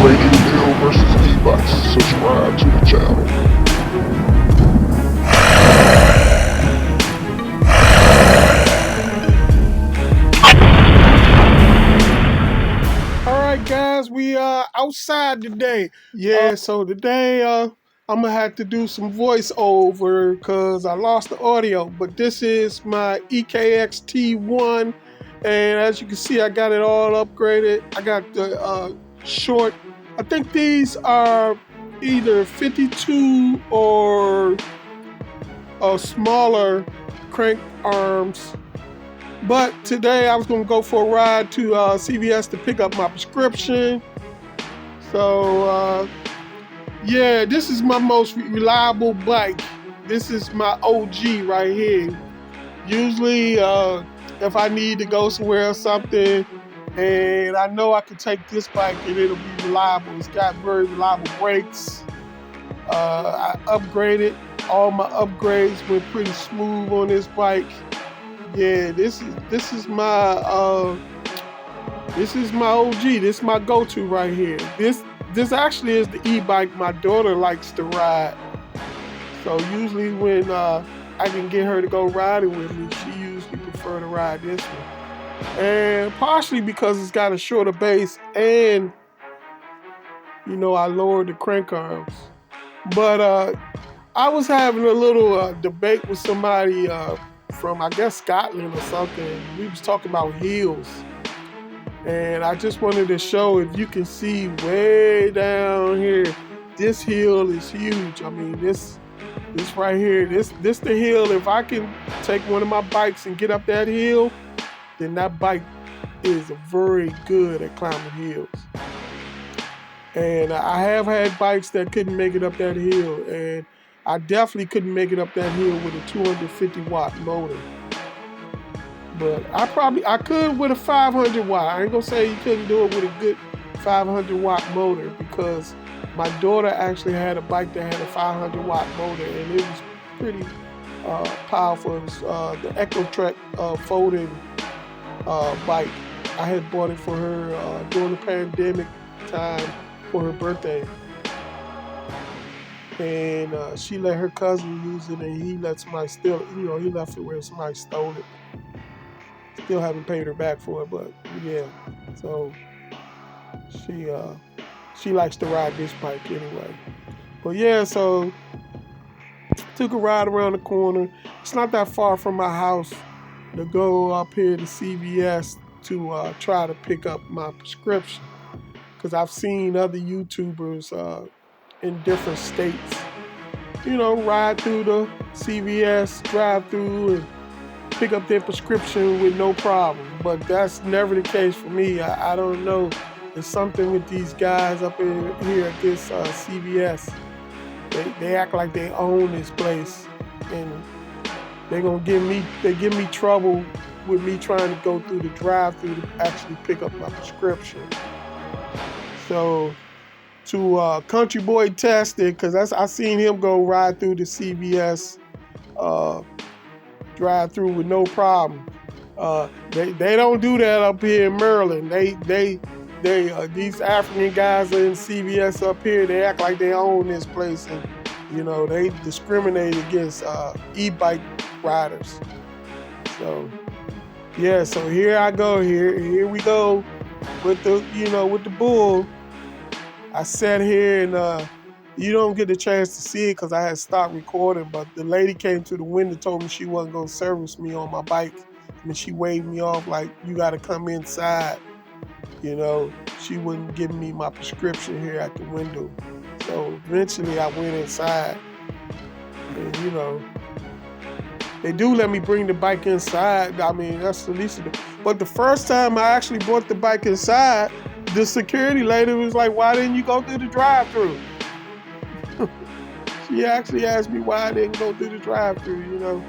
Hill versus Ebikes. Subscribe to the channel. Alright guys, we are outside today. So today I'm gonna have to do some voiceover because I lost the audio. But this is my Ekxbike T1, and as you can see, I got it all upgraded. I got the short. I think these are either 52 or smaller crank arms. But today I was going to go for a ride to CVS to pick up my prescription. So yeah, this is my most reliable bike. This is my OG right here. Usually if I need to go somewhere or something and I know I can take this bike and it'll be reliable. It's got very reliable brakes. I upgraded. All my upgrades went pretty smooth on this bike. Yeah, this is my OG. This is my go-to right here. This actually is the e-bike my daughter likes to ride. So usually when I can get her to go riding with me, she usually prefer to ride this one. And partially because it's got a shorter base and I lowered the crank arms. But I was having a little debate with somebody from I guess Scotland or something. We was talking about heels, and I just wanted to show, if you can see way down here, this hill is huge. I mean, this right here, this the hill. If I can take one of my bikes and get up that hill, then that bike is very good at climbing hills. And I have had bikes that couldn't make it up that hill, and I definitely couldn't make it up that hill with a 250 watt motor. But I could with a 500 watt. I ain't gonna say you couldn't do it with a good 500 watt motor, because my daughter actually had a bike that had a 500 watt motor, and it was pretty powerful. It was the Ekxbike folding bike. I had bought it for her during the pandemic time for her birthday. And she let her cousin use it, and he let somebody steal it. He left it where somebody stole it. Still haven't paid her back for it, but yeah. So she likes to ride this bike anyway. But yeah, so took a ride around the corner. It's not that far from my house to go up here to CVS to try to pick up my prescription, because I've seen other YouTubers in different states, ride through the CVS Drive Thru and pick up their prescription with no problem. But that's never the case for me. I don't know. There's something with these guys up here at this CVS. They act like they own this place, and they give me trouble with me trying to go through the drive-thru to actually pick up my prescription. So to Country Boy tested, because I seen him go ride through the CVS drive through with no problem. They don't do that up here in Maryland. These African guys in CVS up here, they act like they own this place, and they discriminate against e-bike riders. So yeah, so here I go. Here we go with the bull. I sat here, and you don't get the chance to see it because I had stopped recording, but the lady came to the window, told me she wasn't going to service me on my bike, and she waved me off like, you got to come inside. She wouldn't give me my prescription here at the window. So eventually I went inside, and they do let me bring the bike inside. I mean, that's the least of it. But the first time I actually brought the bike inside, the security lady was like, why didn't you go through the drive-thru? She actually asked me why I didn't go through the drive-thru.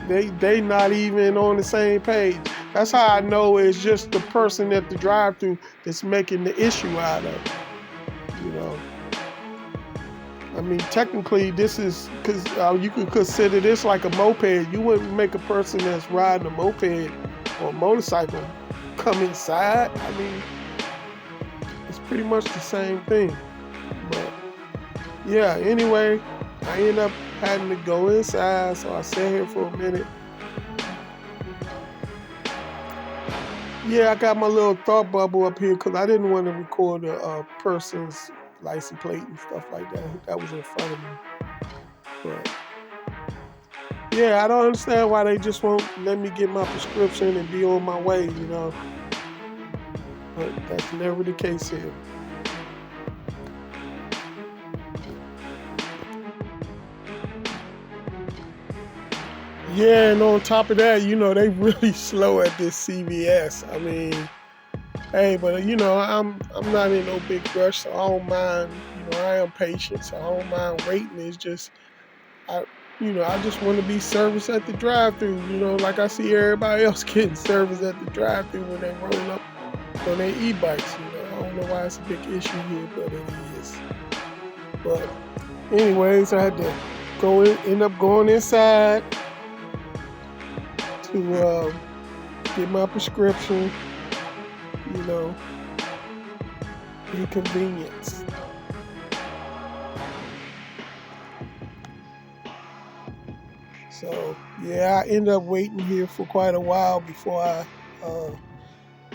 They not even on the same page. That's how I know it's just the person at the drive-thru that's making the issue out of it. I mean, technically, this is, because you could consider this like a moped. You wouldn't make a person that's riding a moped or a motorcycle come inside. I mean, it's pretty much the same thing. But yeah, anyway, I ended up having to go inside, so I sat here for a minute. Yeah, I got my little thought bubble up here because I didn't want to record a person's license plate and stuff like that. That was in front of me. But yeah, I don't understand why they just won't let me get my prescription and be on my way, you know. But that's never the case here. Yeah, and on top of that, you know, they really slow at this CVS. I mean, hey, but you know, I'm not in no big rush, so I don't mind. You know, I am patient, so I don't mind waiting. It's just, I just want to be serviced at the drive-thru. You know, like I see everybody else getting serviced at the drive-thru when they roll up on their e-bikes. You know, I don't know why it's a big issue here, but it is. But anyways, I had to end up going inside to get my prescription, you know, inconvenience. So yeah, I ended up waiting here for quite a while before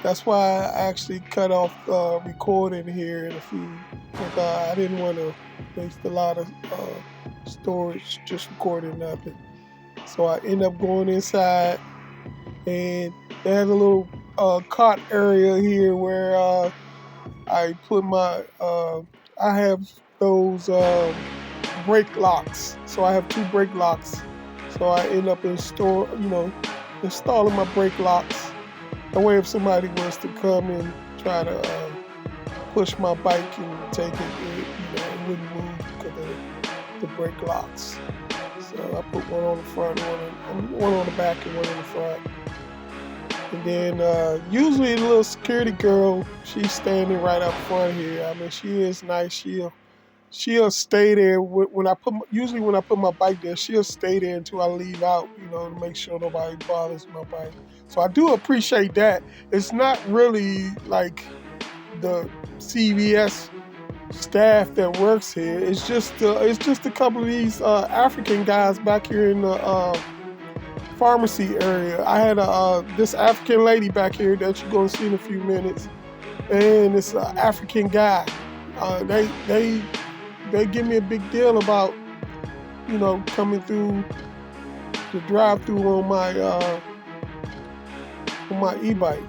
that's why I actually cut off recording here in a few, because I didn't want to waste a lot of storage just recording nothing. So I ended up going inside, and they had a little cart area here where I put my, I have those brake locks. So I have 2 brake locks. So I end up installing my brake locks. That way if somebody was to come and try to push my bike and take it, it wouldn't move because of the brake locks. So I put one on the front, one on the back, and one in the front. And then usually the little security girl, she's standing right up front here. I mean, she is nice. She'll stay there when I put my bike there. She'll stay there until I leave out, you know, to make sure nobody bothers my bike. So I do appreciate that. It's not really like the CVS staff that works here. It's just a couple of these African guys back here in the pharmacy area. I had this African lady back here that you're gonna see in a few minutes, and it's an African guy. They give me a big deal about, you know, coming through the drive-thru on my e-bike.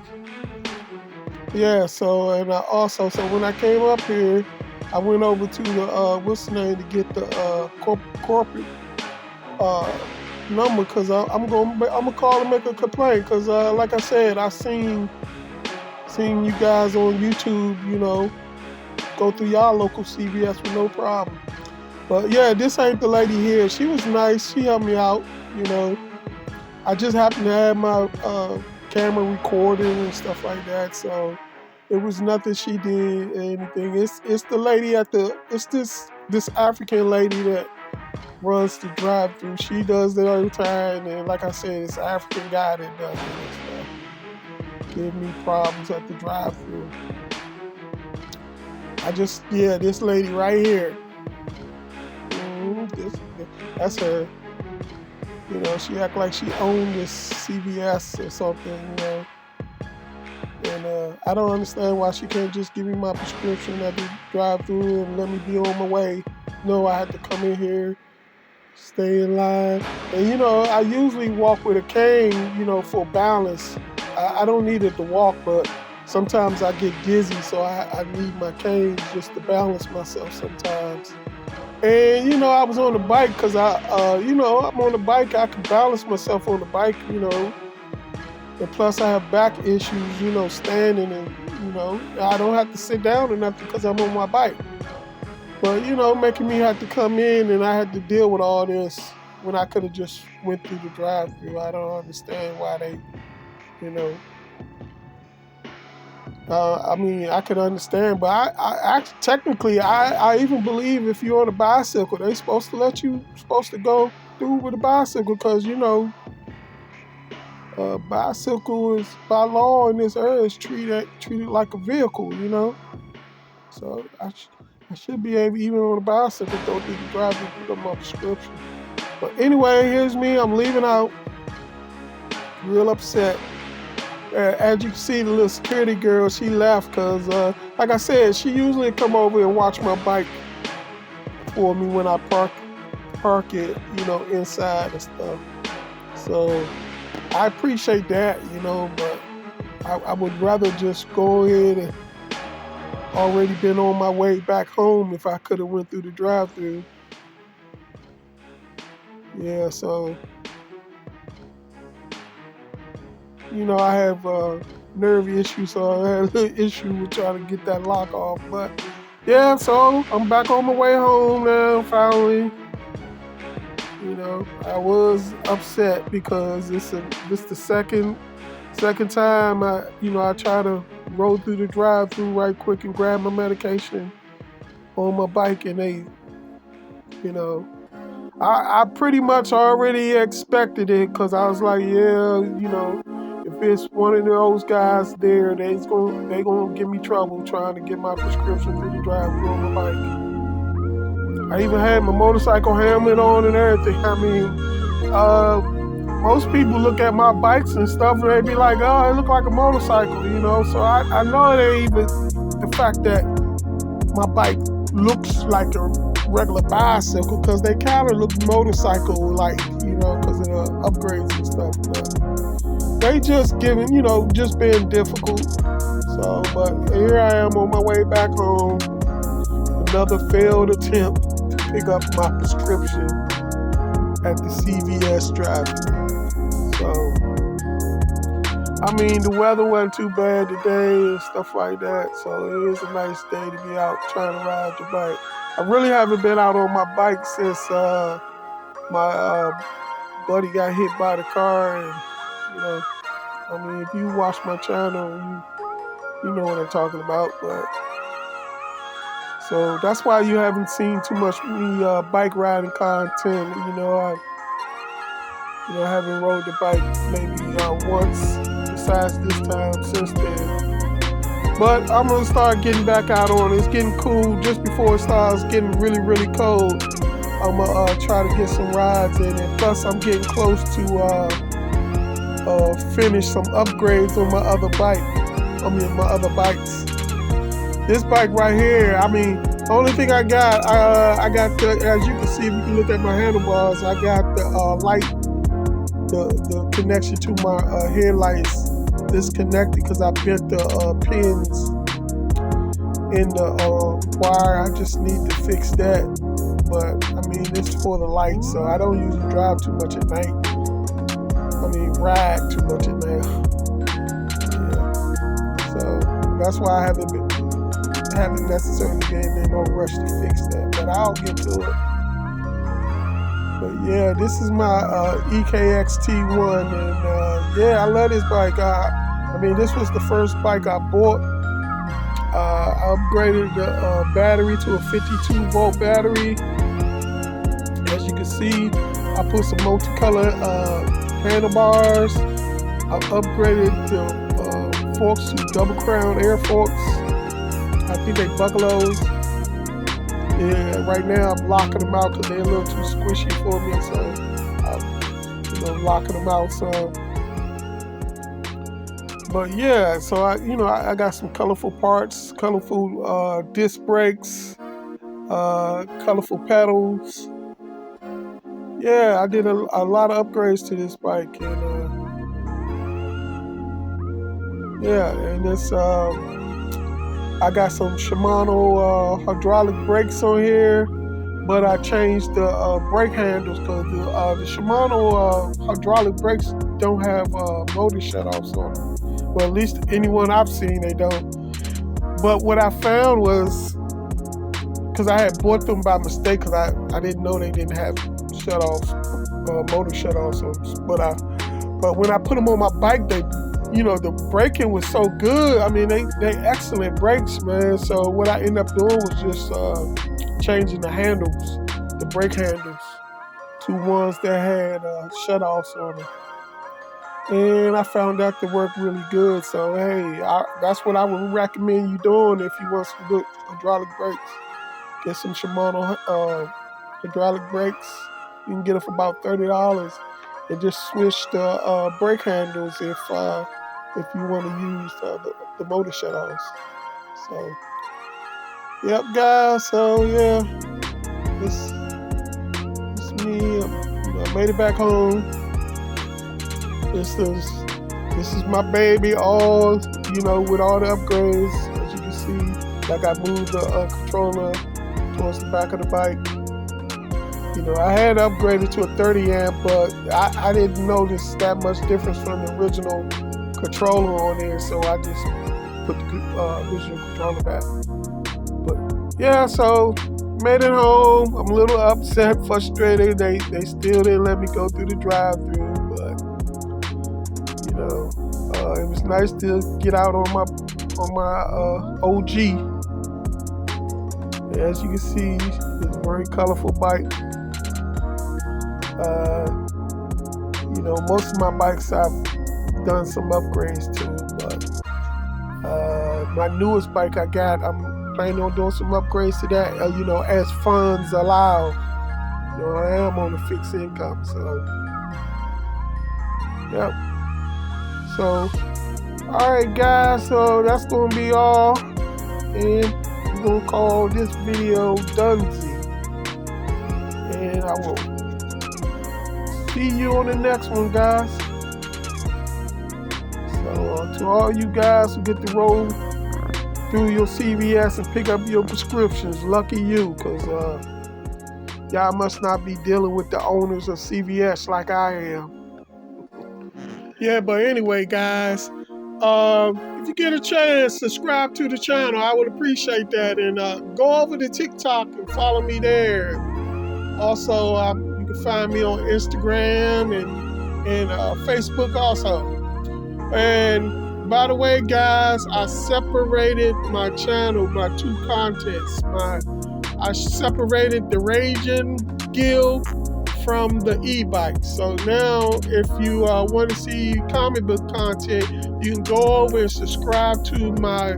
Yeah, so when I came up here, I went over to the to get the corporate number, because I'm gonna call and make a complaint, because like I said, I seen you guys on YouTube, you know, go through y'all local CVS with no problem. But yeah, this ain't the lady here. She was nice. She helped me out, you know. I just happened to have my camera recording and stuff like that, so it was nothing she did or anything. It's the lady it's this African lady that runs the drive-thru. She does it all the time, and like I said, it's an African guy that does it. So give me problems at the drive-thru. This lady right here. That's her. You know, she act like she owned this CVS or something, you know. And I don't understand why she can't just give me my prescription at the drive-thru and let me be on my way. No, I had to come in here, stay in line. And, you know, I usually walk with a cane, you know, for balance. I don't need it to walk, but sometimes I get dizzy, so I need my cane just to balance myself sometimes. And, you know, I was on the bike because I'm on the bike. I can balance myself on the bike, you know. And plus I have back issues, you know, standing, and, you know, I don't have to sit down or nothing because I'm on my bike. But, you know, making me have to come in and I had to deal with all this when I could have just went through the drive-thru. I don't understand why they, you know. I mean, I could understand, but I technically even believe if you're on a bicycle, they're supposed to go through with a bicycle, because, you know, bicycle is by law in this area is treated like a vehicle, you know. So I should be able, even on a bicycle, don't need to drive to pick up my prescription. But anyway, here's me. I'm leaving out. Real upset. As you can see, the little security girl, she left because, like I said, she usually come over and watch my bike for me when I park it, inside and stuff. So I appreciate that, but I would rather just go ahead and already been on my way back home if I could have went through the drive-thru. Yeah, so I have nerve issues, so I had a little issue with trying to get that lock off. But yeah, so I'm back on my way home now, finally. I was upset because this the second time I try to roll through the drive-thru right quick and grab my medication on my bike, and they, I pretty much already expected it because I was like, yeah, if it's one of those guys there, they gonna give me trouble trying to get my prescription through the drive-thru on my bike. I even had my motorcycle helmet on and everything. I mean, most people look at my bikes and stuff and they be like, oh, it look like a motorcycle, So I know it ain't even the fact that my bike looks like a regular bicycle, because they kind of look motorcycle-like, because of the upgrades and stuff. But they just just being difficult. So, but here I am on my way back home. Another failed attempt to pick up my prescription at the CVS Drive Thru. So, I mean, the weather wasn't too bad today and stuff like that. So it is a nice day to be out trying to ride your bike. I really haven't been out on my bike since my buddy got hit by the car. And, I mean, if you watch my channel, you know what I'm talking about. But so that's why you haven't seen too much me bike riding content. I haven't rode the bike maybe once besides this time since then. But I'm going to start getting back out on it. It's getting cool. Just before it starts getting really, really cold, I'm going to try to get some rides in. And plus, I'm getting close to finish some upgrades on my other bike. My other bikes. This bike right here, I mean, only thing I got the, as you can see, if you can look at my handlebars, I got the light, the connection to my headlights disconnected because I bent the pins in the wire. I just need to fix that. But I mean, it's for the light, so I don't usually drive too much at night. I mean, ride too much at night. Yeah. So that's why I haven't necessarily been in no rush to fix that, but I'll get to it. But yeah, this is my Ekxbike T1, and yeah, I love this bike. I mean, this was the first bike I bought. I upgraded the battery to a 52-volt battery. As you can see, I put some multicolored handlebars. I upgraded the forks to double crown air forks. I think they buckles. Yeah, right now I'm locking them out because they're a little too squishy for me, so I'm locking them out some. But yeah, so I got some colorful parts, colorful disc brakes, colorful pedals. Yeah, I did a lot of upgrades to this bike, and yeah, and it's I got some Shimano hydraulic brakes on here, but I changed the brake handles because the Shimano hydraulic brakes don't have motor shutoffs on them. Well, at least anyone I've seen, they don't. But what I found was, because I had bought them by mistake because I didn't know they didn't have shutoffs, motor shutoffs on them. But when I put them on my bike, the braking was so good. I mean, they excellent brakes, man. So what I ended up doing was just changing the handles, the brake handles, to ones that had shutoffs on them. and I found that to work really good. So hey, that's what I would recommend you doing if you want some good hydraulic brakes. Get some Shimano hydraulic brakes. You can get it for about $30, and just switch the brake handles if you want to use the motor shutoffs. So, yep, guys. So yeah, this me. I made it back home. This is my baby. All with all the upgrades, as you can see. Like I moved the controller towards the back of the bike. I had upgraded to a 30 amp, but I didn't notice that much difference from the original controller on there, so I just put the original controller back. But yeah, so made it home. I'm a little upset, frustrated. They still didn't let me go through the drive-thru, but it was nice to get out on my OG. As you can see, it's a very colorful bike. Most of my bikes I've done some upgrades to, but my newest bike I got, I'm planning on doing some upgrades to that, as funds allow. I am on a fixed income, so yep. So, all right, guys, so that's going to be all, and we're going to call this video Dunsy, and I will see you on the next one, guys. So to all you guys who get to roll through your CVS and pick up your prescriptions, lucky you, because y'all must not be dealing with the owners of CVS like I am. Yeah, but anyway, guys, if you get a chance, subscribe to the channel. I would appreciate that, and go over to TikTok and follow me there. Also, you can find me on Instagram and Facebook also. And by the way, guys, I separated my channel, my two contents. I separated the Raging Guild from the e-bike. So now, if you want to see comic book content, you can go over and subscribe to my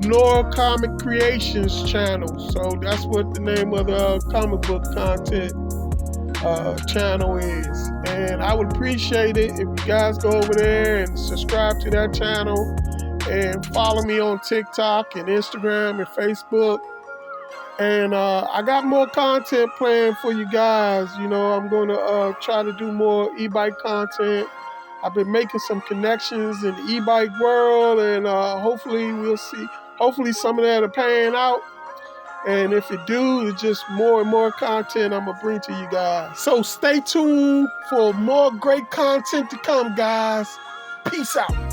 Nora Comic Creations channel. So that's what the name of the comic book content channel is. And I would appreciate it if you guys go over there and subscribe to that channel and follow me on TikTok and Instagram and Facebook. And I got more content planned for you guys. I'm going to try to do more e-bike content. I've been making some connections in the e-bike world, and hopefully we'll see. Hopefully some of that are paying out. And if it do, it's just more and more content I'm going to bring to you guys. So stay tuned for more great content to come, guys. Peace out.